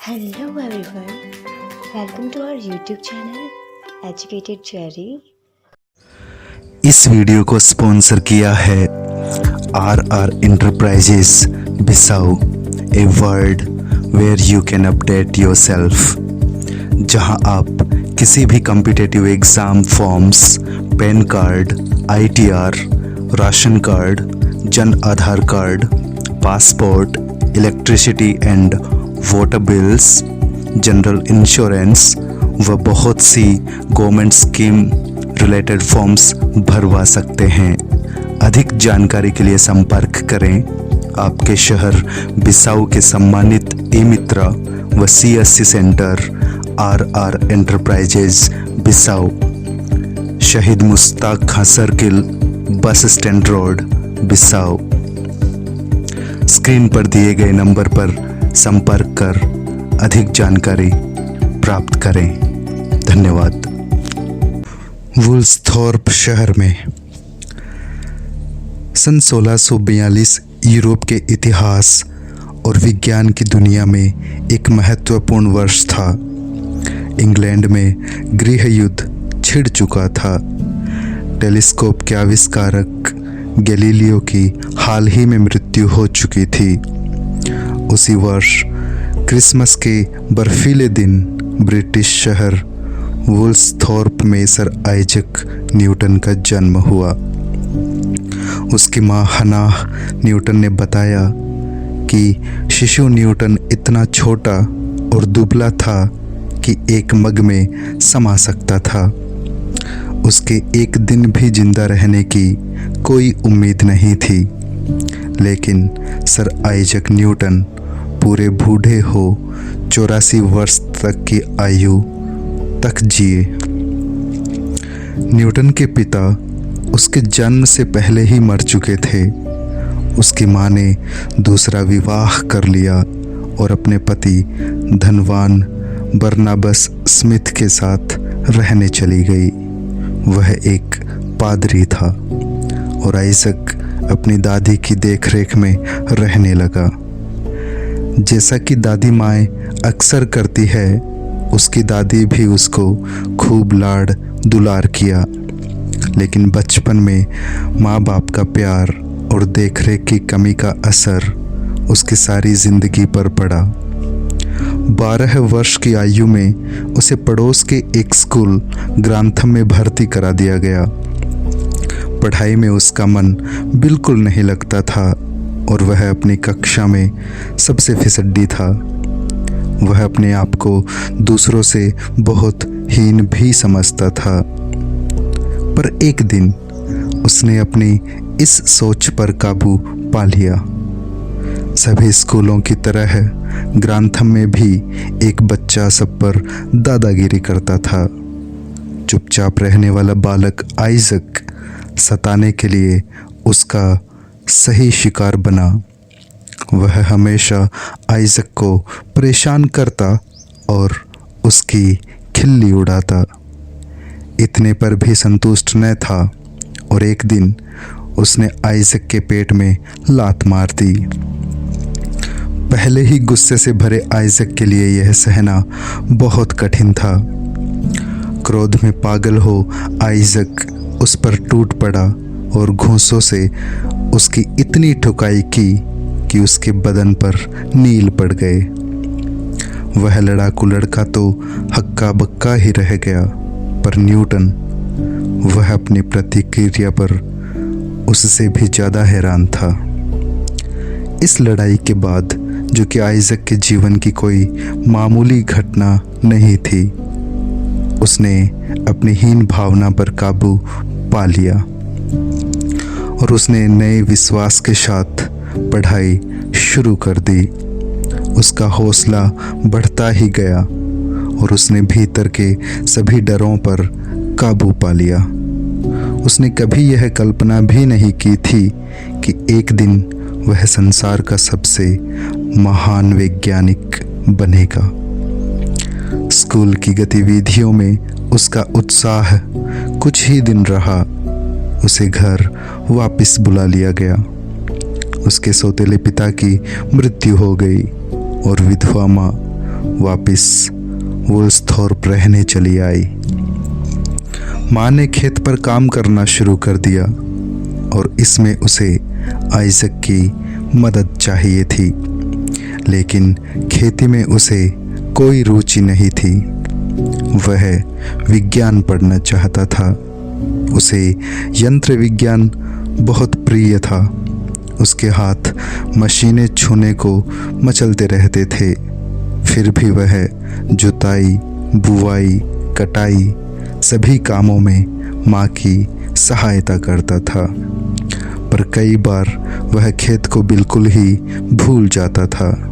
Hello everyone, welcome to our YouTube channel Educated Cherry. इस video को sponsor किया है R enterprises Bissau, a world where you can update yourself, जहां आप किसी भी competitive exam forms, PAN card, ITR, ration card, Jan Aadhaar card, passport, electricity and water bills, general insurance व बहुत सी गवर्नमेंट स्कीम रिलेटेड फॉर्म्स भरवा सकते हैं। अधिक जानकारी के लिए संपर्क करें आपके शहर बिसाऊ के सम्मानित ई-मित्रा व CSC centre R enterprises Bissau, Shaheed Mushtaq Khan circle, bus stand road, Bissau. Screen पर दिए गए नंबर पर संपर्क कर अधिक जानकारी प्राप्त करें। धन्यवाद। वुल्सथॉर्प शहर में सन 1642 यूरोप के इतिहास और विज्ञान की दुनिया में एक महत्वपूर्ण वर्ष था। इंग्लैंड में गृह युद्ध छिड़ चुका था। टेलीस्कोप के आविष्कारक गैलीलियो की हाल ही में मृत्यु हो चुकी थी। उसी वर्ष क्रिसमस के बर्फीले दिन ब्रिटिश शहर वुल्सथॉर्प में सर आइजैक न्यूटन का जन्म हुआ। उसकी मां हनाह न्यूटन ने बताया कि शिशु न्यूटन इतना छोटा और दुबला था कि एक मग में समा सकता था। उसके एक दिन भी जिंदा रहने की कोई उम्मीद नहीं थी, लेकिन सर आइजैक न्यूटन पूरे बूढ़े हो 84 वर्ष तक की आयु तक जिए। न्यूटन के पिता उसके जन्म से पहले ही मर चुके थे। उसकी मां ने दूसरा विवाह कर लिया और अपने पति धनवान बरनाबस स्मिथ के साथ रहने चली गई। वह एक पादरी था और आइजैक अपनी दादी की देखरेख में रहने लगा। जैसा कि दादी माएँ अक्सर करती है, उसकी दादी भी उसको खूब लाड दुलार किया, लेकिन बचपन में माँ बाप का प्यार और देखरेख की कमी का असर उसकी सारी जिंदगी पर पड़ा। 12 वर्ष की आयु में उसे पड़ोस के एक स्कूल ग्रांथम में भर्ती करा दिया गया। पढ़ाई में उसका मन बिल्कुल नहीं लगता था और वह अपनी कक्षा में सबसे फिसड्डी था। वह अपने आप को दूसरों से बहुत हीन भी समझता था। पर एक दिन उसने अपनी इस सोच पर काबू पा लिया। सभी स्कूलों की तरह ग्रांथम में भी एक बच्चा सब पर दादागिरी करता था। चुपचाप रहने वाला बालक आइजैक सताने के लिए उसका सही शिकार बना। वह हमेशा आइजैक को परेशान करता और उसकी खिल्ली उड़ाता। इतने पर भी संतुष्ट न था और एक दिन उसने आइजैक के पेट में लात मार दी। पहले ही गुस्से से भरे आइजैक के लिए यह सहना बहुत कठिन था। क्रोध में पागल हो आइजैक उस पर टूट पड़ा और घूंसों से उसकी इतनी ठुकाई की कि उसके बदन पर नील पड़ गए। वह लड़ाकू लड़का तो हक्का बक्का ही रह गया, पर न्यूटन, वह अपनी प्रतिक्रिया पर उससे भी ज़्यादा हैरान था। इस लड़ाई के बाद, जो कि आइजैक के जीवन की कोई मामूली घटना नहीं थी, उसने अपनी हीन भावना पर काबू पा लिया और उसने नए विश्वास के साथ पढ़ाई शुरू कर दी। उसका हौसला बढ़ता ही गया और उसने भीतर के सभी डरों पर काबू पा लिया। उसने कभी यह कल्पना भी नहीं की थी कि एक दिन वह संसार का सबसे महान वैज्ञानिक बनेगा। स्कूल की गतिविधियों में उसका उत्साह कुछ ही दिन रहा। उसे घर वापस बुला लिया गया। उसके सौतेले पिता की मृत्यु हो गई और विधवा माँ वापस वुल्सथोर्प रहने चली आई। माँ ने खेत पर काम करना शुरू कर दिया और इसमें उसे आइजक की मदद चाहिए थी, लेकिन खेती में उसे कोई रुचि नहीं थी। वह विज्ञान पढ़ना चाहता था। उसे यंत्र विज्ञान बहुत प्रिय था। उसके हाथ मशीनें छूने को मचलते रहते थे। फिर भी वह जुताई, बुवाई, कटाई सभी कामों में माँ की सहायता करता था। पर कई बार वह खेत को बिल्कुल ही भूल जाता था।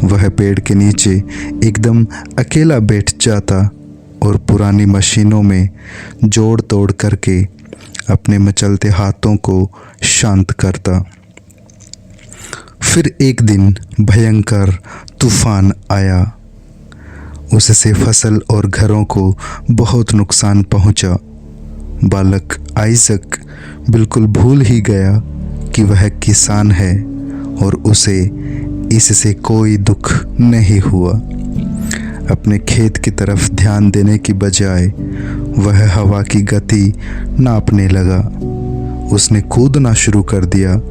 वह पेड़ के नीचे एकदम अकेला बैठ जाता और पुरानी मशीनों में जोड़ तोड़ करके अपने मचलते हाथों को शांत करता। फिर एक दिन भयंकर तूफान आया। उससे फसल और घरों को बहुत नुकसान पहुंचा। बालक आइजक बिल्कुल भूल ही गया कि वह किसान है और उसे इससे कोई दुख नहीं हुआ। अपने खेत की तरफ ध्यान देने की बजाय वह हवा की गति नापने लगा। उसने कूदना शुरू कर दिया,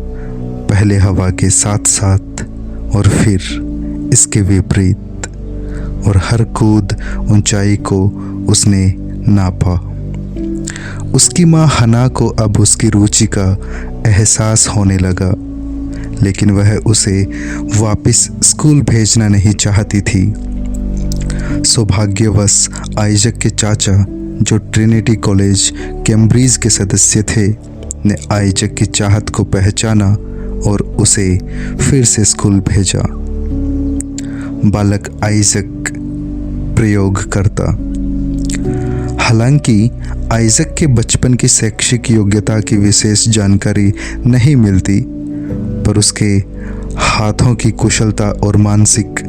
पहले हवा के साथ साथ और फिर इसके विपरीत, और हर कूद ऊंचाई को उसने नापा। उसकी माँ हना को अब उसकी रुचि का एहसास होने लगा, लेकिन वह उसे वापस स्कूल भेजना नहीं चाहती थी। सौभाग्यवश आइजक के चाचा, जो ट्रिनिटी कॉलेज कैम्ब्रिज के सदस्य थे, ने आइजक की चाहत को पहचाना और उसे फिर से स्कूल भेजा। बालक आइजक प्रयोग करता। हालांकि आइजक के बचपन की शैक्षिक योग्यता की विशेष जानकारी नहीं मिलती, पर उसके हाथों की कुशलता और मानसिक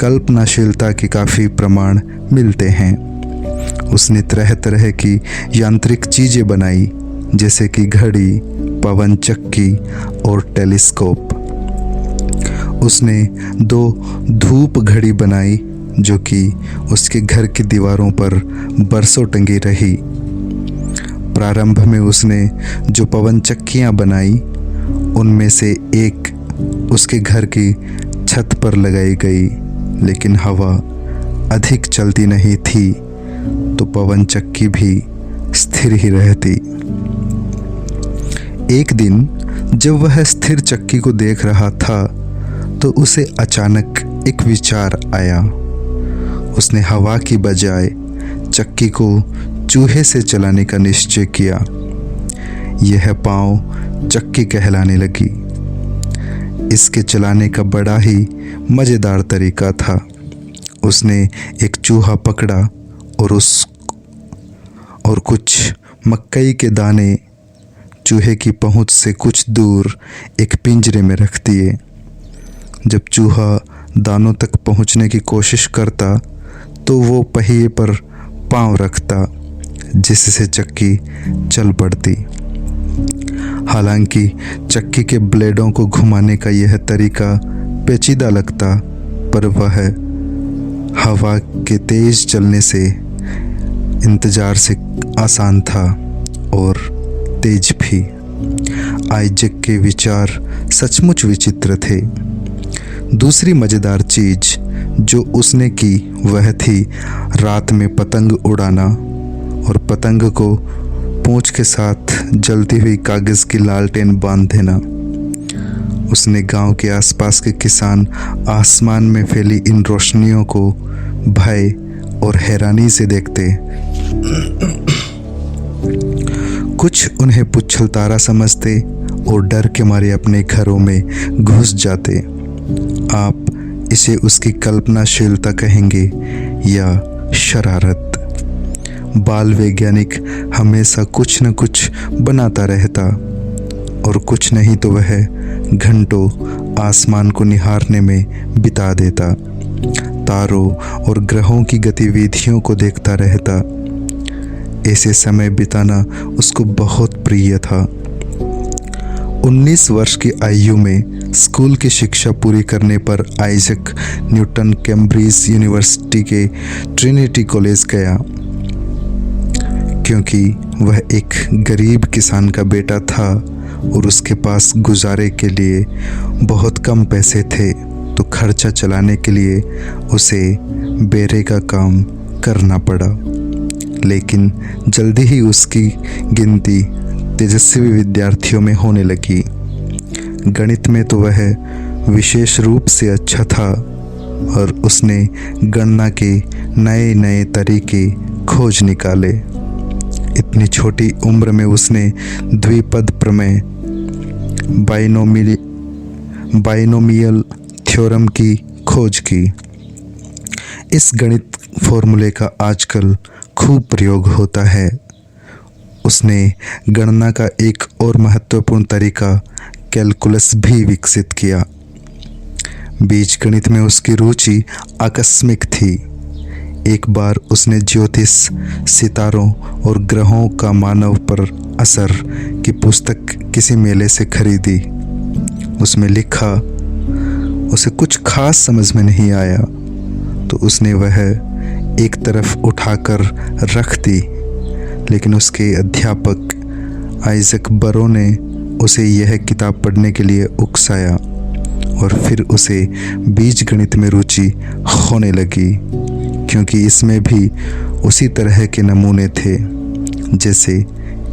कल्पनाशीलता के काफ़ी प्रमाण मिलते हैं। उसने तरह तरह की यांत्रिक चीज़ें बनाई, जैसे कि घड़ी, पवन चक्की और टेलीस्कोप। उसने 2 धूप घड़ी बनाई जो कि उसके घर की दीवारों पर बरसों टंगी रही। प्रारंभ में उसने जो पवन चक्कियाँ बनाई, उनमें से एक उसके घर की छत पर लगाई गई, लेकिन हवा अधिक चलती नहीं थी, तो पवन चक्की भी स्थिर ही रहती। एक दिन जब वह स्थिर चक्की को देख रहा था, तो उसे अचानक एक विचार आया। उसने हवा की बजाय चक्की को चूहे से चलाने का निश्चय किया। यह पाँव चक्की कहलाने लगी। इसके चलाने का बड़ा ही मज़ेदार तरीका था। उसने एक चूहा पकड़ा और कुछ मकई के दाने चूहे की पहुंच से कुछ दूर एक पिंजरे में रख दिए। जब चूहा दानों तक पहुंचने की कोशिश करता, तो वो पहिए पर पांव रखता, जिससे चक्की चल पड़ती। हालांकि चक्की के ब्लेडों को घुमाने का यह तरीका पेचीदा लगता, पर वह हवा के तेज चलने से इंतजार से आसान था और तेज भी। आइजक के विचार सचमुच विचित्र थे। दूसरी मज़ेदार चीज़ जो उसने की वह थी रात में पतंग उड़ाना और पतंग को पूंछ के साथ जलती हुई कागज़ की लालटेन बांध देना। उसने गांव के आसपास के किसान आसमान में फैली इन रोशनियों को भय और हैरानी से देखते। कुछ उन्हें पुच्छल तारा समझते और डर के मारे अपने घरों में घुस जाते। आप इसे उसकी कल्पनाशीलता कहेंगे या शरारत। बाल वैज्ञानिक हमेशा कुछ न कुछ बनाता रहता, और कुछ नहीं तो वह घंटों आसमान को निहारने में बिता देता, तारों और ग्रहों की गतिविधियों को देखता रहता। ऐसे समय बिताना उसको बहुत प्रिय था। 19 वर्ष की आयु में स्कूल की शिक्षा पूरी करने पर आइजैक न्यूटन कैम्ब्रिज यूनिवर्सिटी के ट्रिनिटी कॉलेज गया। क्योंकि वह एक गरीब किसान का बेटा था और उसके पास गुजारे के लिए बहुत कम पैसे थे, तो खर्चा चलाने के लिए उसे बेरे का काम करना पड़ा। लेकिन जल्दी ही उसकी गिनती तेजस्वी विद्यार्थियों में होने लगी। गणित में तो वह विशेष रूप से अच्छा था और उसने गणना के नए नए तरीके खोज निकाले। इतनी छोटी उम्र में उसने द्विपद प्रमेय, बाइनोमियल थ्योरम की खोज की। इस गणित फॉर्मूले का आजकल खूब प्रयोग होता है। उसने गणना का एक और महत्वपूर्ण तरीका कैलकुलस भी विकसित किया। बीजगणित में उसकी रुचि आकस्मिक थी। एक बार उसने ज्योतिष, सितारों और ग्रहों का मानव पर असर की पुस्तक किसी मेले से खरीदी। उसमें लिखा उसे कुछ खास समझ में नहीं आया, तो उसने वह एक तरफ उठाकर रख दी। लेकिन उसके अध्यापक आइजैक बरो ने उसे यह किताब पढ़ने के लिए उकसाया और फिर उसे बीजगणित में रुचि होने लगी, क्योंकि इसमें भी उसी तरह के नमूने थे जैसे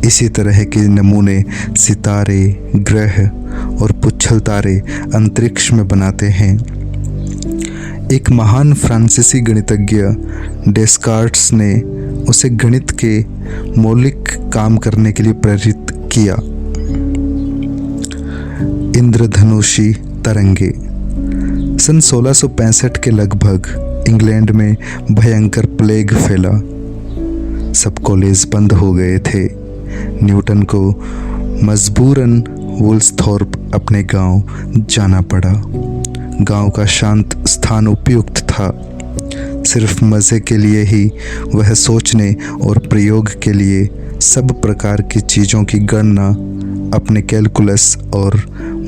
इसी तरह के नमूने सितारे, ग्रह और पुच्छल तारे अंतरिक्ष में बनाते हैं। एक महान फ्रांसीसी गणितज्ञ डेस्कार्ट्स ने उसे गणित के मौलिक काम करने के लिए प्रेरित किया। इंद्रधनुषी तरंगे। सन 1665 के लगभग इंग्लैंड में भयंकर प्लेग फैला। सब कॉलेज बंद हो गए थे। न्यूटन को मजबूरन वुल्सथॉर्प अपने गांव जाना पड़ा। गांव का शांत स्थान उपयुक्त था। सिर्फ मज़े के लिए ही वह सोचने और प्रयोग के लिए सब प्रकार की चीज़ों की गणना अपने कैलकुलस और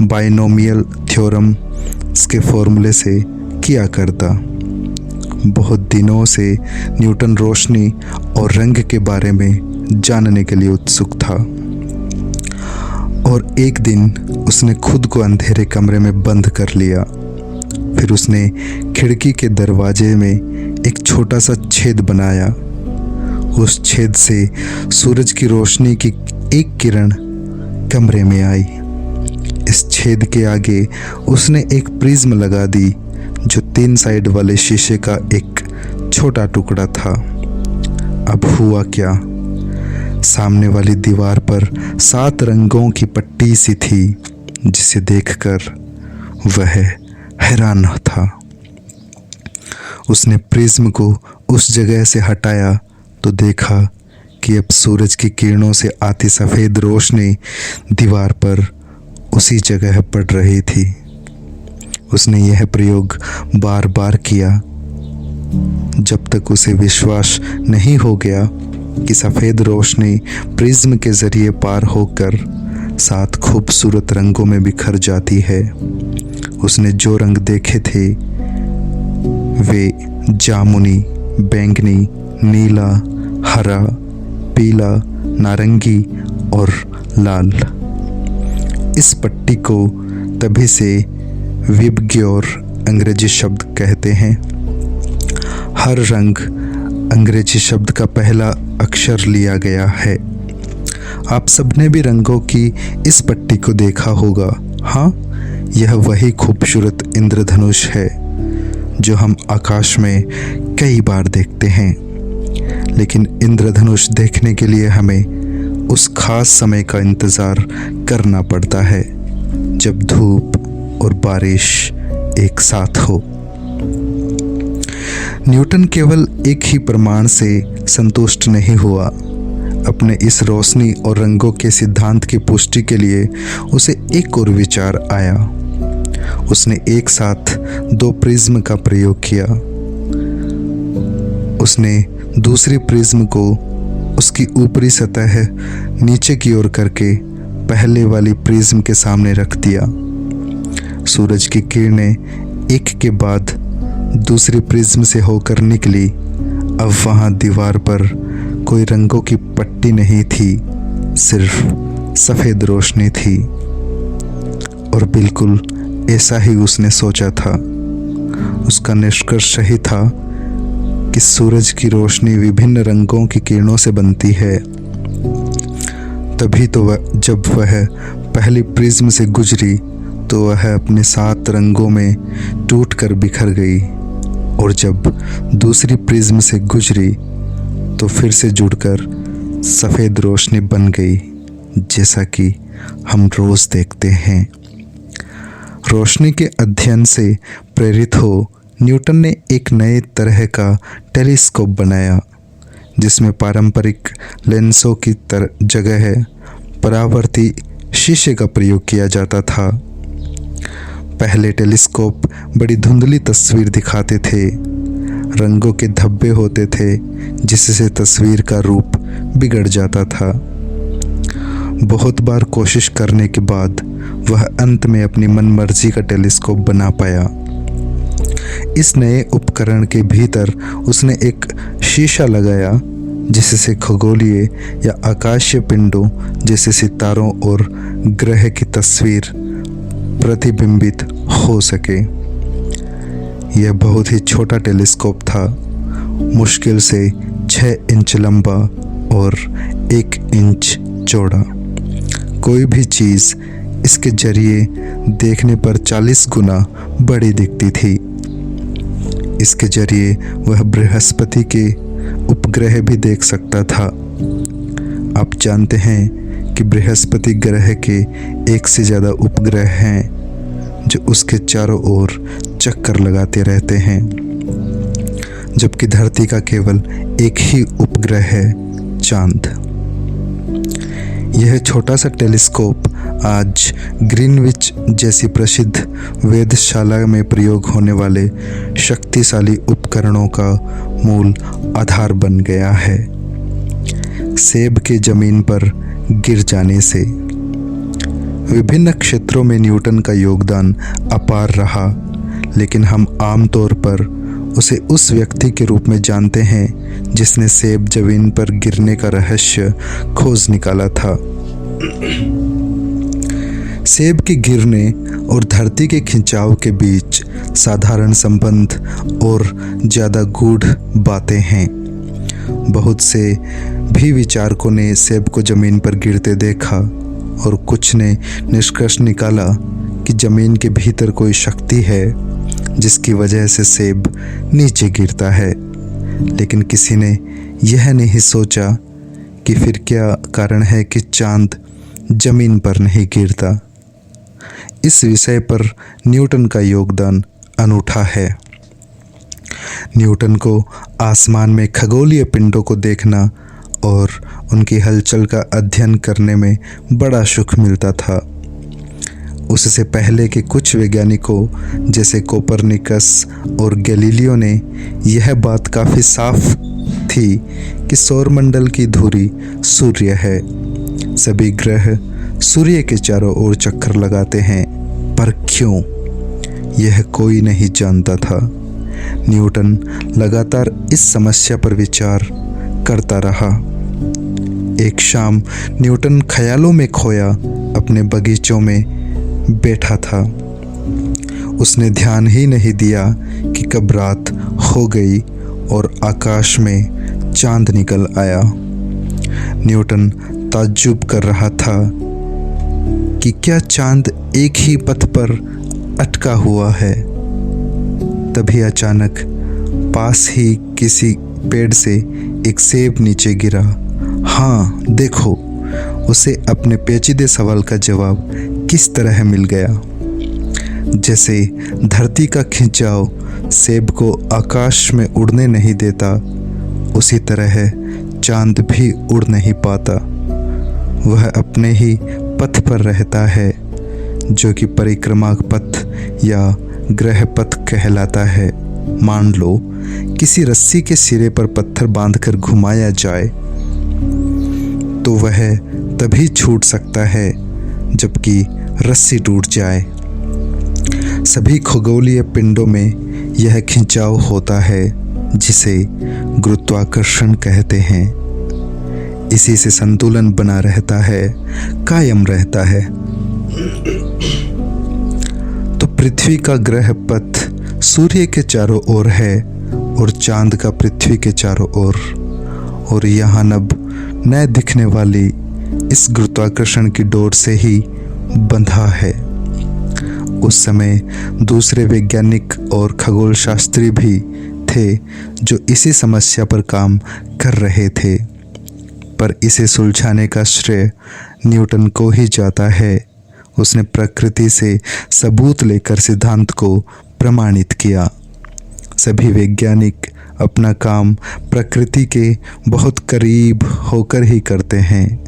बाइनोमियल थ्योरम के फॉर्मूले से किया करता। बहुत दिनों से न्यूटन रोशनी और रंग के बारे में जानने के लिए उत्सुक था और एक दिन उसने खुद को अंधेरे कमरे में बंद कर लिया। फिर उसने खिड़की के दरवाजे में एक छोटा सा छेद बनाया। उस छेद से सूरज की रोशनी की एक किरण कमरे में आई। इस छेद के आगे उसने एक प्रिज्म लगा दी जो 3 साइड वाले शीशे का एक छोटा टुकड़ा था। अब हुआ क्या? सामने वाली दीवार पर 7 रंगों की पट्टी सी थी, जिसे देखकर वह हैरान था। उसने प्रिज्म को उस जगह से हटाया तो देखा कि अब सूरज की किरणों से आती सफ़ेद रोशनी दीवार पर उसी जगह पड़ रही थी। उसने यह प्रयोग बार बार किया जब तक उसे विश्वास नहीं हो गया कि सफ़ेद रोशनी प्रिज्म के ज़रिए पार होकर 7 खूबसूरत रंगों में बिखर जाती है। उसने जो रंग देखे थे वे जामुनी, बैंगनी, नीला, हरा, पीला, नारंगी और लाल। इस पट्टी को तभी से विबग्योर अंग्रेजी शब्द कहते हैं। हर रंग अंग्रेजी शब्द का पहला अक्षर लिया गया है। आप सबने भी रंगों की इस पट्टी को देखा होगा। हाँ, यह वही खूबसूरत इंद्रधनुष है जो हम आकाश में कई बार देखते हैं। लेकिन इंद्रधनुष देखने के लिए हमें उस खास समय का इंतज़ार करना पड़ता है जब धूप और बारिश एक साथ हो। न्यूटन केवल एक ही प्रमाण से संतुष्ट नहीं हुआ। अपने इस रोशनी और रंगों के सिद्धांत की पुष्टि के लिए उसे एक और विचार आया। उसने एक साथ 2 प्रिज्म का प्रयोग किया। उसने दूसरी प्रिज्म को उसकी ऊपरी सतह नीचे की ओर करके पहले वाली प्रिज्म के सामने रख दिया। सूरज की किरणें एक के बाद दूसरी प्रिज्म से होकर निकली। अब वहाँ दीवार पर कोई रंगों की पट्टी नहीं थी, सिर्फ सफ़ेद रोशनी थी। और बिल्कुल ऐसा ही उसने सोचा था। उसका निष्कर्ष सही था कि सूरज की रोशनी विभिन्न रंगों की किरणों से बनती है। तभी तो जब वह पहली प्रिज्म से गुजरी तो वह अपने 7 रंगों में टूटकर बिखर गई, और जब दूसरी प्रिज्म से गुजरी तो फिर से जुड़कर सफ़ेद रोशनी बन गई, जैसा कि हम रोज़ देखते हैं। रोशनी के अध्ययन से प्रेरित हो न्यूटन ने एक नए तरह का टेलीस्कोप बनाया, जिसमें पारंपरिक लेंसों की जगह परावर्ती शीशे का प्रयोग किया जाता था। पहले टेलीस्कोप बड़ी धुंधली तस्वीर दिखाते थे, रंगों के धब्बे होते थे जिससे तस्वीर का रूप बिगड़ जाता था। बहुत बार कोशिश करने के बाद वह अंत में अपनी मनमर्जी का टेलीस्कोप बना पाया। इस नए उपकरण के भीतर उसने एक शीशा लगाया जिससे खगोलीय या आकाशीय पिंडों जैसे सितारों और ग्रह की तस्वीर प्रतिबिंबित हो सके। यह बहुत ही छोटा टेलीस्कोप था, मुश्किल से 6 इंच लंबा और 1 इंच चौड़ा। कोई भी चीज़ इसके जरिए देखने पर 40 गुना बड़ी दिखती थी। इसके जरिए वह बृहस्पति के उपग्रह भी देख सकता था। आप जानते हैं कि बृहस्पति ग्रह के 1 से ज़्यादा उपग्रह हैं जो उसके चारों ओर चक्कर लगाते रहते हैं, जबकि धरती का केवल एक ही उपग्रह है, चांद। यह छोटा सा टेलीस्कोप आज ग्रीनविच जैसी प्रसिद्ध वेधशाला में प्रयोग होने वाले शक्तिशाली उपकरणों का मूल आधार बन गया है। सेब के जमीन पर गिर जाने से विभिन्न क्षेत्रों में न्यूटन का योगदान अपार रहा, लेकिन हम आमतौर पर उसे उस व्यक्ति के रूप में जानते हैं जिसने सेब जमीन पर गिरने का रहस्य खोज निकाला था। सेब के गिरने और धरती के खिंचाव के बीच साधारण संबंध और ज़्यादा गूढ़ बातें हैं। बहुत से भी विचारकों ने सेब को ज़मीन पर गिरते देखा और कुछ ने निष्कर्ष निकाला कि ज़मीन के भीतर कोई शक्ति है जिसकी वजह से सेब नीचे गिरता है, लेकिन किसी ने यह नहीं सोचा कि फिर क्या कारण है कि चांद ज़मीन पर नहीं गिरता। इस विषय पर न्यूटन का योगदान अनूठा है। न्यूटन को आसमान में खगोलीय पिंडों को देखना और उनकी हलचल का अध्ययन करने में बड़ा सुख मिलता था। उससे पहले के कुछ वैज्ञानिकों जैसे कोपरनिकस और गैलीलियो ने यह बात काफ़ी साफ थी कि सौरमंडल की धुरी सूर्य है। सभी ग्रह सूर्य के चारों ओर चक्कर लगाते हैं, पर क्यों, यह कोई नहीं जानता था। न्यूटन लगातार इस समस्या पर विचार करता रहा। एक शाम न्यूटन ख्यालों में खोया अपने बगीचों में बैठा था। उसने ध्यान ही नहीं दिया कि कब रात हो गई और आकाश में चांद निकल आया। न्यूटन ताज्जुब कर रहा था कि क्या चांद एक ही पथ पर अटका हुआ है। तभी अचानक पास ही किसी पेड़ से एक सेब नीचे गिरा। हाँ, देखो, उसे अपने पेचीदे सवाल का जवाब किस तरह मिल गया। जैसे धरती का खिंचाव सेब को आकाश में उड़ने नहीं देता, उसी तरह चांद भी उड़ नहीं पाता। वह अपने ही पथ पर रहता है, जो कि परिक्रमा पथ या ग्रह पथ कहलाता है। मान लो किसी रस्सी के सिरे पर पत्थर बांधकर घुमाया जाए तो वह तभी छूट सकता है जबकि रस्सी टूट जाए। सभी खगोलीय पिंडों में यह खिंचाव होता है जिसे गुरुत्वाकर्षण कहते हैं। इसी से संतुलन बना रहता है, कायम रहता है। तो पृथ्वी का ग्रह पथ सूर्य के चारों ओर है और चांद का पृथ्वी के चारों ओर, और यहाँ नभ न दिखने वाली इस गुरुत्वाकर्षण की डोर से ही बंधा है। उस समय दूसरे वैज्ञानिक और खगोल शास्त्री भी थे जो इसी समस्या पर काम कर रहे थे, पर इसे सुलझाने का श्रेय न्यूटन को ही जाता है। उसने प्रकृति से सबूत लेकर सिद्धांत को प्रमाणित किया। सभी वैज्ञानिक अपना काम प्रकृति के बहुत करीब होकर ही करते हैं,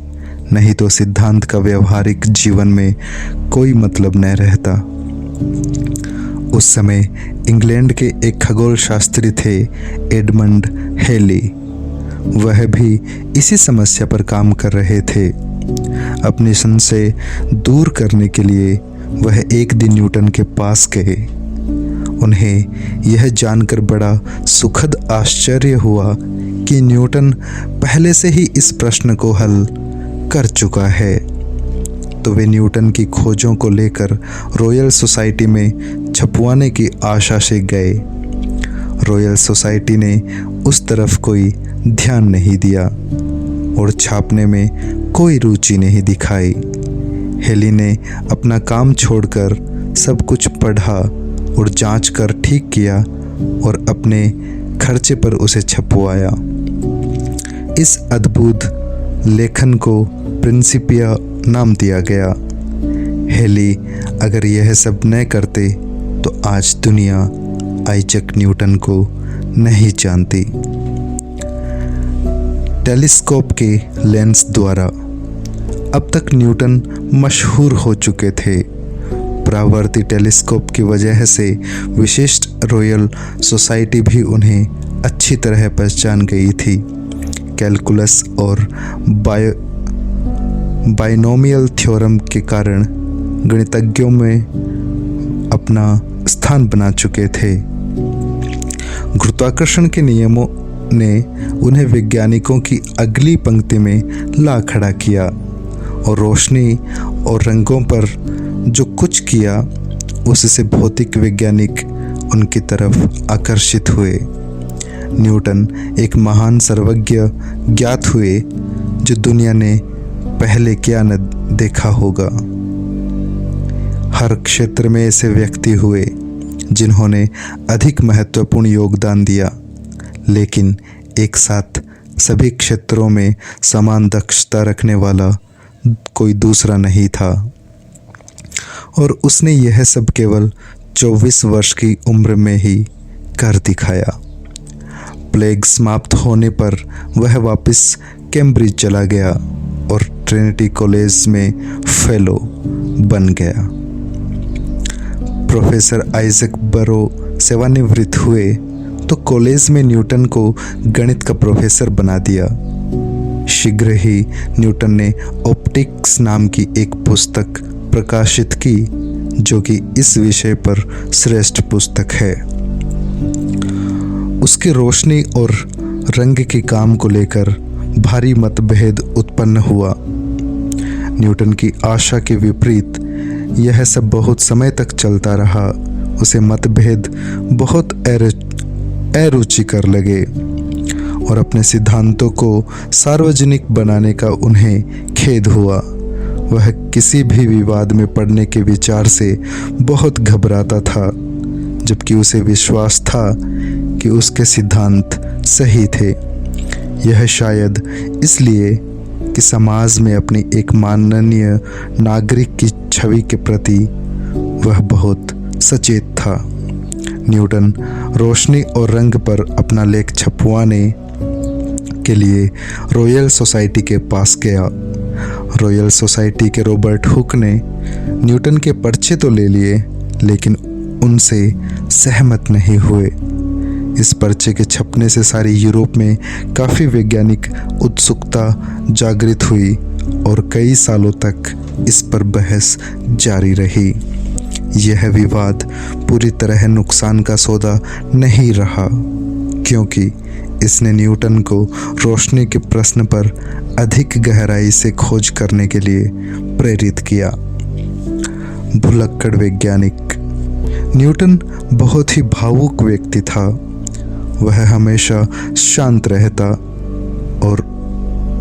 नहीं तो सिद्धांत का व्यवहारिक जीवन में कोई मतलब न रहता। उस समय इंग्लैंड के एक खगोल शास्त्री थे, एडमंड हेली। वह भी इसी समस्या पर काम कर रहे थे। अपने संशय दूर करने के लिए वह एक दिन न्यूटन के पास गए। उन्हें यह जानकर बड़ा सुखद आश्चर्य हुआ कि न्यूटन पहले से ही इस प्रश्न को हल कर चुका है। तो वे न्यूटन की खोजों को लेकर रॉयल सोसाइटी में छपवाने की आशा से गए। रॉयल सोसाइटी ने उस तरफ कोई ध्यान नहीं दिया और छापने में कोई रुचि नहीं दिखाई। हेली ने अपना काम छोड़कर सब कुछ पढ़ा और जांच कर ठीक किया और अपने खर्चे पर उसे छपवाया। इस अद्भुत लेखन को प्रिंसिपिया नाम दिया गया। हेली अगर यह सब न करते तो आज दुनिया आइजैक न्यूटन को नहीं जानती। टेलीस्कोप के लेंस द्वारा अब तक न्यूटन मशहूर हो चुके थे। परावर्ती टेलीस्कोप की वजह से विशिष्ट रॉयल सोसाइटी भी उन्हें अच्छी तरह पहचान गई थी। कैलकुलस और बाइनोमियल थ्योरम के कारण गणितज्ञों में अपना स्थान बना चुके थे। गुरुत्वाकर्षण के नियमों ने उन्हें वैज्ञानिकों की अगली पंक्ति में ला खड़ा किया और रोशनी और रंगों पर जो कुछ किया उससे भौतिक वैज्ञानिक उनकी तरफ आकर्षित हुए। न्यूटन एक महान सर्वज्ञ ज्ञात हुए जो दुनिया ने पहले क्या न देखा होगा। हर क्षेत्र में ऐसे व्यक्ति हुए जिन्होंने अधिक महत्वपूर्ण योगदान दिया, लेकिन एक साथ सभी क्षेत्रों में समान दक्षता रखने वाला कोई दूसरा नहीं था। और उसने यह सब केवल 24 वर्ष की उम्र में ही कर दिखाया। प्लेग समाप्त होने पर वह वापस कैम्ब्रिज चला गया और ट्रिनिटी कॉलेज में फेलो बन गया। प्रोफेसर आइजैक बरो सेवानिवृत्त हुए तो कॉलेज में न्यूटन को गणित का प्रोफेसर बना दिया। शीघ्र ही न्यूटन ने ऑप्टिक्स नाम की एक पुस्तक प्रकाशित की जो कि इस विषय पर श्रेष्ठ पुस्तक है। उसके रोशनी और रंग के काम को लेकर भारी मतभेद उत्पन्न हुआ। न्यूटन की आशा के विपरीत यह सब बहुत समय तक चलता रहा। उसे मतभेद बहुत अरुचिकर लगे और अपने सिद्धांतों को सार्वजनिक बनाने का उन्हें खेद हुआ। वह किसी भी विवाद में पड़ने के विचार से बहुत घबराता था, जबकि उसे विश्वास था कि उसके सिद्धांत सही थे। यह शायद इसलिए कि समाज में अपनी एक माननीय नागरिक की छवि के प्रति वह बहुत सचेत था। न्यूटन रोशनी और रंग पर अपना लेख छपवाने के लिए रॉयल सोसाइटी के पास गया। रॉयल सोसाइटी के रॉबर्ट हुक ने न्यूटन के पर्चे तो ले लिए, लेकिन उनसे सहमत नहीं हुए। इस पर्चे के छपने से सारी यूरोप में काफ़ी वैज्ञानिक उत्सुकता जागृत हुई और कई सालों तक इस पर बहस जारी रही। यह विवाद पूरी तरह नुकसान का सौदा नहीं रहा, क्योंकि इसने न्यूटन को रोशनी के प्रश्न पर अधिक गहराई से खोज करने के लिए प्रेरित किया। भुलक्कड़ वैज्ञानिक। न्यूटन बहुत ही भावुक व्यक्ति था। वह हमेशा शांत रहता और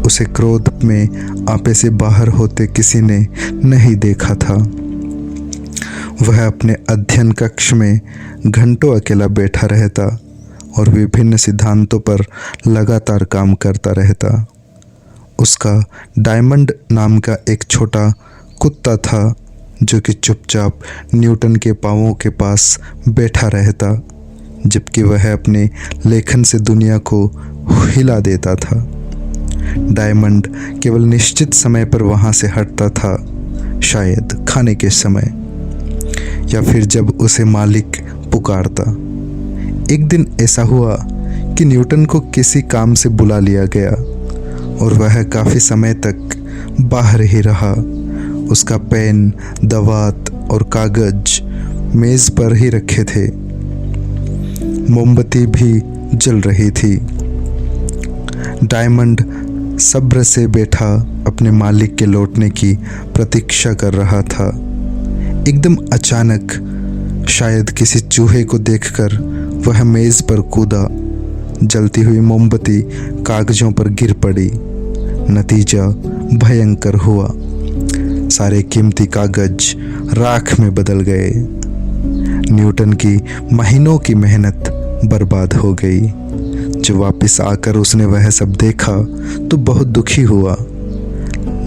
उसे क्रोध में आपे से बाहर होते किसी ने नहीं देखा था। वह अपने अध्ययन कक्ष में घंटों अकेला बैठा रहता और विभिन्न सिद्धांतों पर लगातार काम करता रहता। उसका डायमंड नाम का एक छोटा कुत्ता था जो कि चुपचाप न्यूटन के पांवों के पास बैठा रहता, जबकि वह अपने लेखन से दुनिया को हिला देता था। डायमंड केवल निश्चित समय पर वहाँ से हटता था, शायद खाने के समय या फिर जब उसे मालिक पुकारता। एक दिन ऐसा हुआ कि न्यूटन को किसी काम से बुला लिया गया और वह काफ़ी समय तक बाहर ही रहा। उसका पेन, दवात और कागज मेज़ पर ही रखे थे। मोमबत्ती भी जल रही थी। डायमंड सब्र से बैठा अपने मालिक के लौटने की प्रतीक्षा कर रहा था। एकदम अचानक, शायद किसी चूहे को देखकर, वह मेज़ पर कूदा। जलती हुई मोमबत्ती कागजों पर गिर पड़ी। नतीजा भयंकर हुआ। सारे कीमती कागज राख में बदल गए। न्यूटन की महीनों की मेहनत बर्बाद हो गई। जब वापस आकर उसने वह सब देखा तो बहुत दुखी हुआ,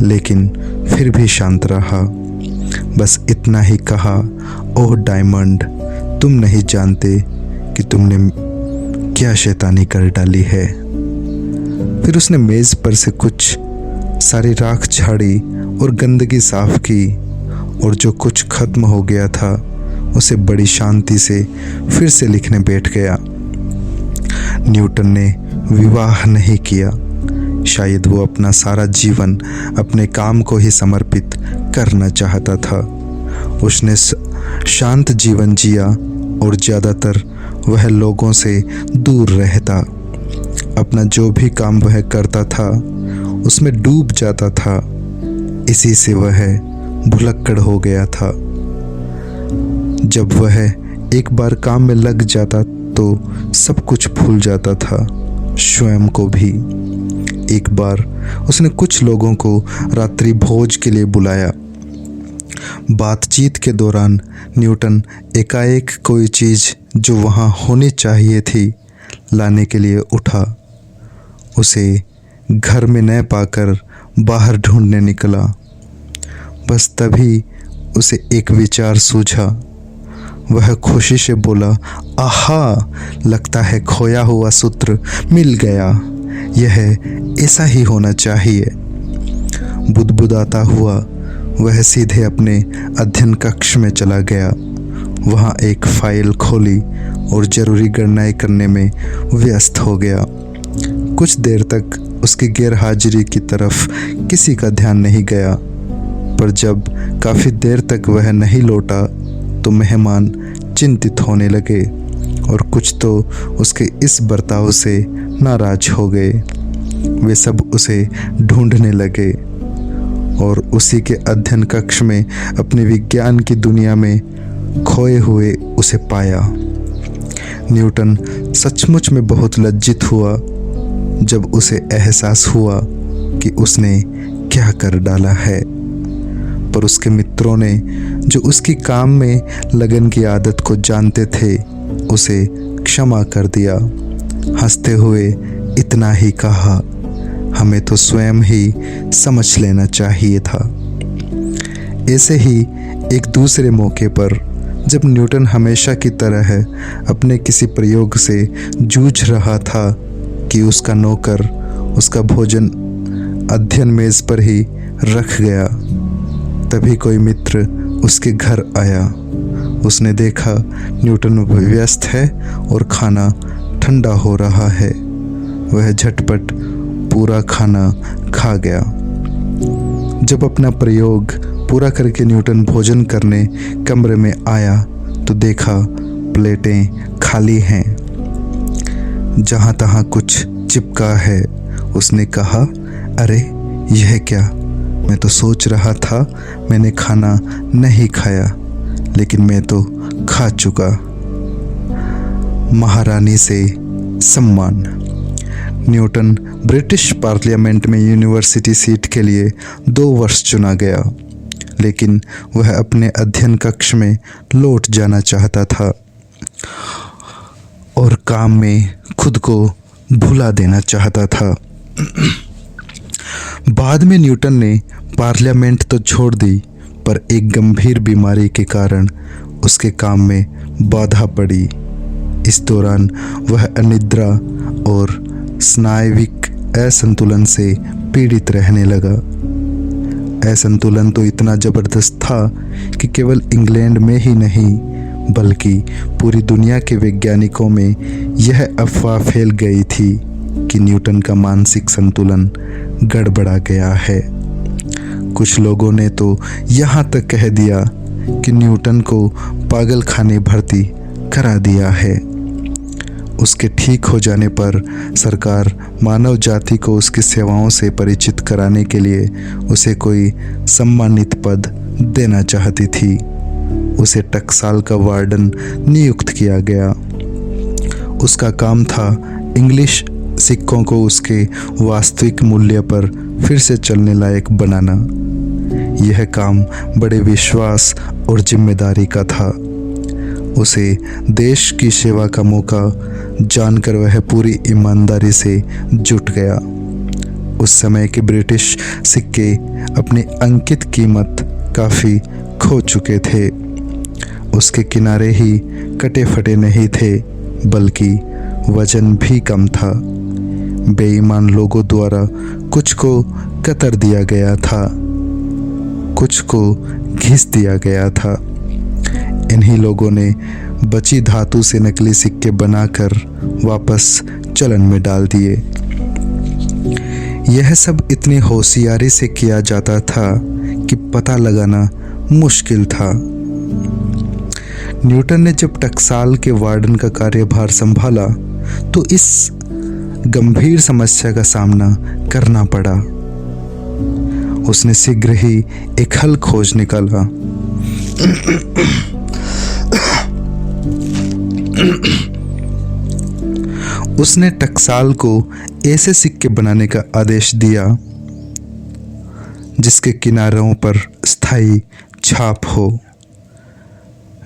लेकिन फिर भी शांत रहा। बस इतना ही कहा, ओह डायमंड, तुम नहीं जानते कि तुमने क्या शैतानी कर डाली है। फिर उसने मेज़ पर से कुछ सारी राख झाड़ी और गंदगी साफ की, और जो कुछ खत्म हो गया था उसे बड़ी शांति से फिर से लिखने बैठ गया। न्यूटन ने विवाह नहीं किया। शायद वो अपना सारा जीवन अपने काम को ही समर्पित करना चाहता था। उसने शांत जीवन जिया और ज़्यादातर वह लोगों से दूर रहता। अपना जो भी काम वह करता था उसमें डूब जाता था। इसी से वह भुलक्कड़ हो गया था। जब वह एक बार काम में लग जाता तो सब कुछ भूल जाता था, स्वयं को भी। एक बार उसने कुछ लोगों को रात्रि भोज के लिए बुलाया। बातचीत के दौरान न्यूटन एकाएक कोई चीज़ जो वहाँ होनी चाहिए थी लाने के लिए उठा। उसे घर में न पाकर बाहर ढूंढने निकला। बस तभी उसे एक विचार सूझा। वह खुशी से बोला, आहा, लगता है खोया हुआ सूत्र मिल गया। यह ऐसा ही होना चाहिए। बुदबुदाता हुआ वह सीधे अपने अध्ययन कक्ष में चला गया। वहाँ एक फाइल खोली और जरूरी गणनाएं करने में व्यस्त हो गया। कुछ देर तक उसकी गैरहाजिरी की तरफ किसी का ध्यान नहीं गया, पर जब काफ़ी देर तक वह नहीं लौटा तो मेहमान चिंतित होने लगे और कुछ तो उसके इस बर्ताव से नाराज हो गए। वे सब उसे ढूंढने लगे और उसी के अध्ययन कक्ष में अपने विज्ञान की दुनिया में खोए हुए उसे पाया। न्यूटन सचमुच में बहुत लज्जित हुआ जब उसे एहसास हुआ कि उसने क्या कर डाला है। पर उसके मित्रों ने, जो उसकी काम में लगन की आदत को जानते थे, उसे क्षमा कर दिया। हंसते हुए इतना ही कहा, हमें तो स्वयं ही समझ लेना चाहिए था। ऐसे ही एक दूसरे मौके पर जब न्यूटन हमेशा की तरह अपने किसी प्रयोग से जूझ रहा था कि उसका नौकर उसका भोजन अध्ययन मेज पर ही रख गया, तभी कोई मित्र उसके घर आया। उसने देखा न्यूटन व्यस्त है और खाना ठंडा हो रहा है। वह झटपट पूरा खाना खा गया। जब अपना प्रयोग पूरा करके न्यूटन भोजन करने कमरे में आया तो देखा प्लेटें खाली हैं, जहाँ तहाँ कुछ चिपका है। उसने कहा, अरे यह क्या? मैं तो सोच रहा था मैंने खाना नहीं खाया, लेकिन मैं तो खा चुका। महारानी से सम्मान। न्यूटन ब्रिटिश पार्लियामेंट में यूनिवर्सिटी सीट के लिए 2 वर्ष चुना गया, लेकिन वह अपने अध्ययन कक्ष में लौट जाना चाहता था और काम में खुद को भुला देना चाहता था। बाद में न्यूटन ने पार्लियामेंट तो छोड़ दी, पर एक गंभीर बीमारी के कारण उसके काम में बाधा पड़ी। इस दौरान वह अनिद्रा और स्नायविक असंतुलन से पीड़ित रहने लगा। असंतुलन तो इतना ज़बरदस्त था कि केवल इंग्लैंड में ही नहीं बल्कि पूरी दुनिया के वैज्ञानिकों में यह अफवाह फैल गई थी कि न्यूटन का मानसिक संतुलन गड़बड़ा गया है। कुछ लोगों ने तो यहाँ तक कह दिया कि न्यूटन को पागल खाने भर्ती करा दिया है। उसके ठीक हो जाने पर सरकार मानव जाति को उसकी सेवाओं से परिचित कराने के लिए उसे कोई सम्मानित पद देना चाहती थी। उसे टकसाल का वार्डन नियुक्त किया गया। उसका काम था इंग्लिश सिक्कों को उसके वास्तविक मूल्य पर फिर से चलने लायक बनाना। यह काम बड़े विश्वास और जिम्मेदारी का था। उसे देश की सेवा का मौका जानकर वह पूरी ईमानदारी से जुट गया। उस समय के ब्रिटिश सिक्के अपनी अंकित कीमत काफ़ी खो चुके थे। उसके किनारे ही कटे फटे नहीं थे, बल्कि वजन भी कम था। बेईमान लोगों द्वारा कुछ को कतर दिया गया था, कुछ को घिस दिया गया था। इन्हीं लोगों ने बची धातु से नकली सिक्के बनाकर वापस चलन में डाल दिए। यह सब इतनी होशियारी से किया जाता था कि पता लगाना मुश्किल था। न्यूटन ने जब टकसाल के वार्डन का कार्यभार संभाला तो इस गंभीर समस्या का सामना करना पड़ा। उसने शीघ्र ही एक हल खोज निकाला। उसने टकसाल को ऐसे सिक्के बनाने का आदेश दिया जिसके किनारों पर स्थायी छाप हो।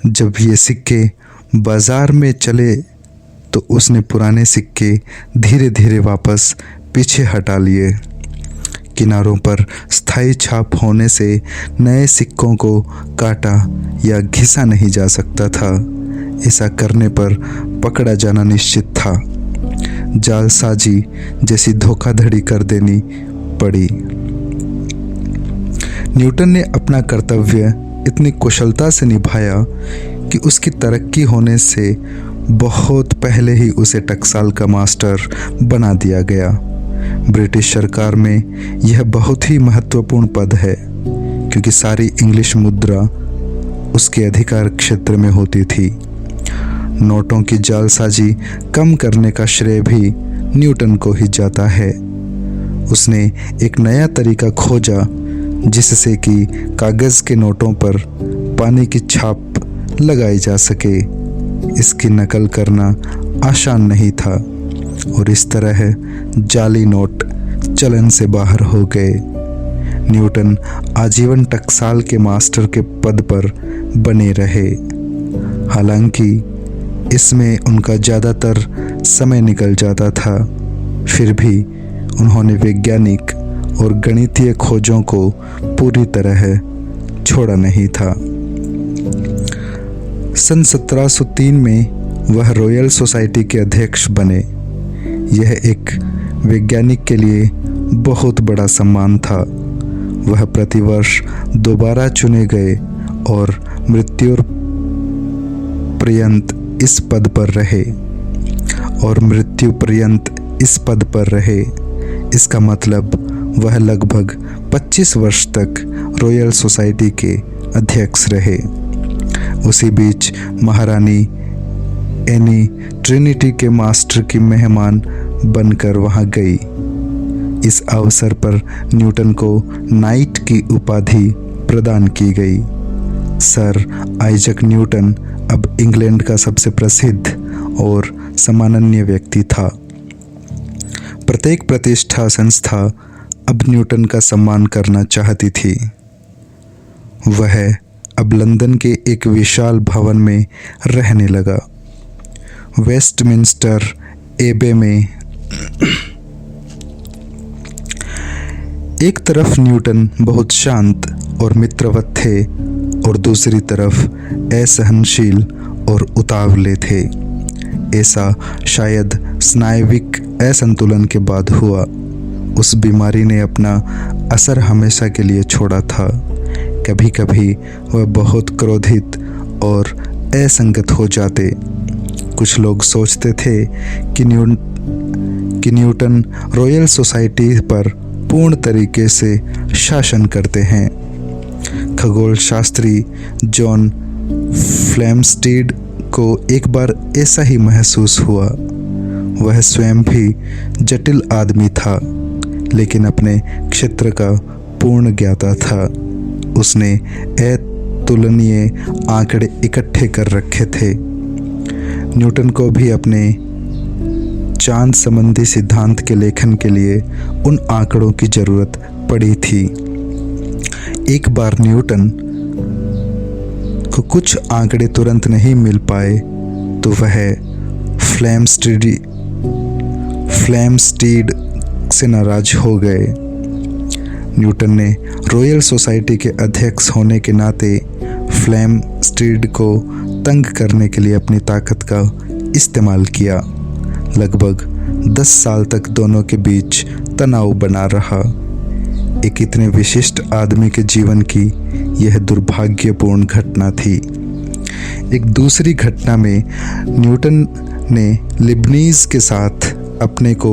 जब ये सिक्के बाजार में चले तो उसने पुराने सिक्के धीरे धीरे वापस पीछे हटा लिए। किनारों पर स्थायी छाप होने से नए सिक्कों को काटा या घिसा नहीं जा सकता था। ऐसा करने पर पकड़ा जाना निश्चित था। जालसाजी जैसी धोखाधड़ी कर देनी पड़ी। न्यूटन ने अपना कर्तव्य इतनी कुशलता से निभाया कि उसकी तरक्की होने से बहुत पहले ही उसे टकसाल का मास्टर बना दिया गया। ब्रिटिश सरकार में यह बहुत ही महत्वपूर्ण पद है, क्योंकि सारी इंग्लिश मुद्रा उसके अधिकार क्षेत्र में होती थी। नोटों की जालसाजी कम करने का श्रेय भी न्यूटन को ही जाता है। उसने एक नया तरीका खोजा जिससे कि कागज़ के नोटों पर पानी की छाप लगाई जा सके। इसकी नकल करना आसान नहीं था और इस तरह जाली नोट चलन से बाहर हो गए। न्यूटन आजीवन टकसाल के मास्टर के पद पर बने रहे। हालांकि इसमें उनका ज़्यादातर समय निकल जाता था, फिर भी उन्होंने वैज्ञानिक और गणितीय खोजों को पूरी तरह छोड़ा नहीं था। सन 1703 में वह रॉयल सोसाइटी के अध्यक्ष बने। यह एक वैज्ञानिक के लिए बहुत बड़ा सम्मान था। वह प्रतिवर्ष दोबारा चुने गए और मृत्यु पर्यंत इस पद पर रहे। इसका मतलब वह लगभग 25 वर्ष तक रॉयल सोसाइटी के अध्यक्ष रहे। उसी बीच महारानी एनी ट्रिनिटी के मास्टर की मेहमान बनकर वहां गई। इस अवसर पर न्यूटन को नाइट की उपाधि प्रदान की गई। सर आइजैक न्यूटन अब इंग्लैंड का सबसे प्रसिद्ध और सम्माननीय व्यक्ति था। प्रत्येक प्रतिष्ठा संस्था अब न्यूटन का सम्मान करना चाहती थी। वह अब लंदन के एक विशाल भवन में रहने लगा। वेस्टमिंस्टर एबे में एक तरफ न्यूटन बहुत शांत और मित्रवत थे और दूसरी तरफ असहनशील और उतावले थे। ऐसा शायद स्नायविक असंतुलन के बाद हुआ। उस बीमारी ने अपना असर हमेशा के लिए छोड़ा था। कभी कभी वह बहुत क्रोधित और असंगत हो जाते। कुछ लोग सोचते थे कि न्यूटन रॉयल सोसाइटी पर पूर्ण तरीके से शासन करते हैं। खगोल शास्त्री जॉन फ्लेमस्टीड को एक बार ऐसा ही महसूस हुआ। वह स्वयं भी जटिल आदमी था, लेकिन अपने क्षेत्र का पूर्ण ज्ञाता था। उसने अतुलनीय आंकड़े इकट्ठे कर रखे थे। न्यूटन को भी अपने चांद संबंधी सिद्धांत के लेखन के लिए उन आंकड़ों की जरूरत पड़ी थी। एक बार न्यूटन को कुछ आंकड़े तुरंत नहीं मिल पाए तो वह फ्लेमस्टीड से नाराज हो गए। न्यूटन ने रॉयल सोसाइटी के अध्यक्ष होने के नाते फ्लेमस्टीड को तंग करने के लिए अपनी ताकत का इस्तेमाल किया। लगभग 10 साल तक दोनों के बीच तनाव बना रहा। एक इतने विशिष्ट आदमी के जीवन की यह दुर्भाग्यपूर्ण घटना थी। एक दूसरी घटना में न्यूटन ने लिबनीज के साथ अपने को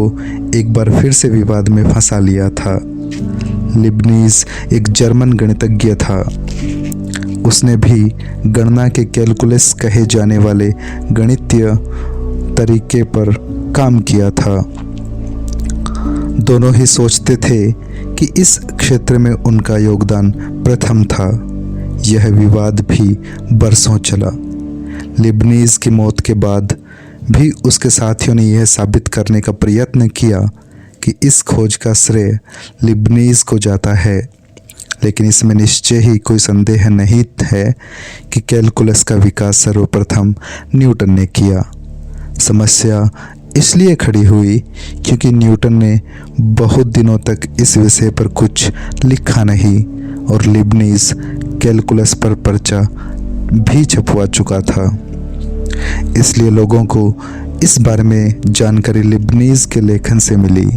एक बार फिर से विवाद में फंसा लिया था। लिबनीज एक जर्मन गणितज्ञ था। उसने भी गणना के कैलकुलस कहे जाने वाले गणितीय तरीके पर काम किया था। दोनों ही सोचते थे कि इस क्षेत्र में उनका योगदान प्रथम था। यह विवाद भी बरसों चला। लिबनीज की मौत के बाद भी उसके साथियों ने यह साबित करने का प्रयत्न किया कि इस खोज का श्रेय लिबनीज को जाता है, लेकिन इसमें निश्चय ही कोई संदेह नहीं है कि कैलकुलस का विकास सर्वप्रथम न्यूटन ने किया। समस्या इसलिए खड़ी हुई क्योंकि न्यूटन ने बहुत दिनों तक इस विषय पर कुछ लिखा नहीं और लिबनीज कैलकुलस पर पर्चा भी छपवा चुका था। इसलिए लोगों को इस बारे में जानकारी लिबनीज के लेखन से मिली।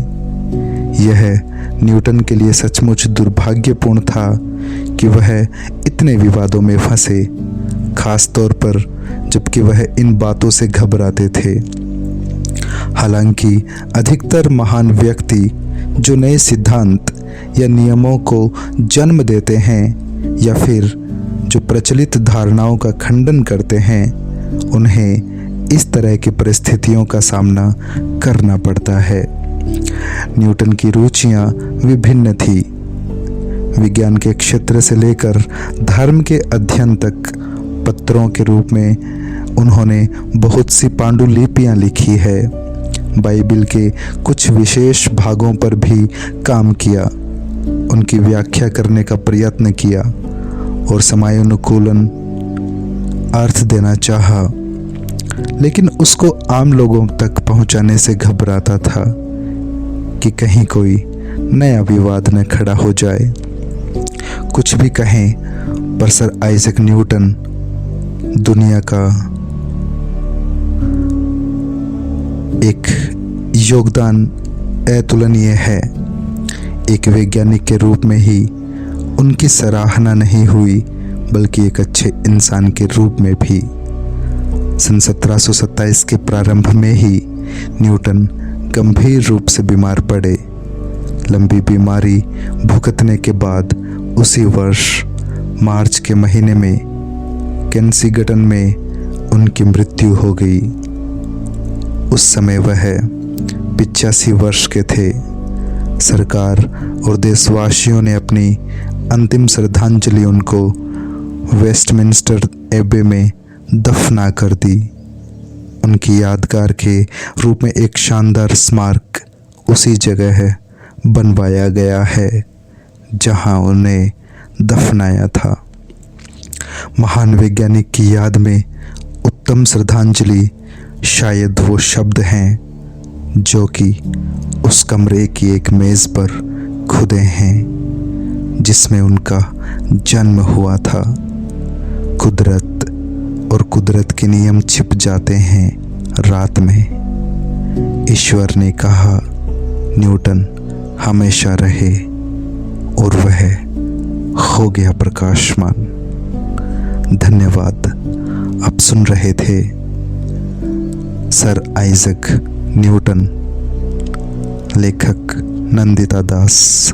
यह न्यूटन के लिए सचमुच दुर्भाग्यपूर्ण था कि वह इतने विवादों में फंसे, खास तौर पर जबकि वह इन बातों से घबराते थे। हालांकि अधिकतर महान व्यक्ति जो नए सिद्धांत या नियमों को जन्म देते हैं या फिर जो प्रचलित धारणाओं का खंडन करते हैं, उन्हें इस तरह की परिस्थितियों का सामना करना पड़ता है। न्यूटन की रुचियां विभिन्न थी। विज्ञान के क्षेत्र से लेकर धर्म के अध्ययन तक पत्रों के रूप में उन्होंने बहुत सी पांडुलिपियां लिखी है। बाइबिल के कुछ विशेष भागों पर भी काम किया, उनकी व्याख्या करने का प्रयत्न किया और समयानुकूलन अर्थ देना चाहा, लेकिन उसको आम लोगों तक पहुंचाने से घबराता था कि कहीं कोई नया विवाद न खड़ा हो जाए। कुछ भी कहें, पर सर आइजैक न्यूटन दुनिया का एक योगदान अतुलनीय है। एक वैज्ञानिक के रूप में ही उनकी सराहना नहीं हुई, बल्कि एक अच्छे इंसान के रूप में भी। सन 1727 के प्रारंभ में ही न्यूटन गंभीर रूप से बीमार पड़े। लंबी बीमारी भुगतने के बाद उसी वर्ष मार्च के महीने में केंसिंगटन में उनकी मृत्यु हो गई। उस समय वह 85 वर्ष के थे। सरकार और देशवासियों ने अपनी अंतिम श्रद्धांजलि उनको वेस्टमिंस्टर एबे में दफना कर दी। उनकी यादगार के रूप में एक शानदार स्मारक उसी जगह बनवाया गया है जहां उन्हें दफनाया था। महान वैज्ञानिक की याद में उत्तम श्रद्धांजलि शायद वो शब्द हैं जो कि उस कमरे की एक मेज पर खुदे हैं जिसमें उनका जन्म हुआ था। कुदरत और कुदरत के नियम छिप जाते हैं रात में। ईश्वर ने कहा न्यूटन हमेशा रहे और वह हो गया प्रकाशमान। धन्यवाद। आप सुन रहे थे सर आइजैक न्यूटन, लेखक नंदिता दास।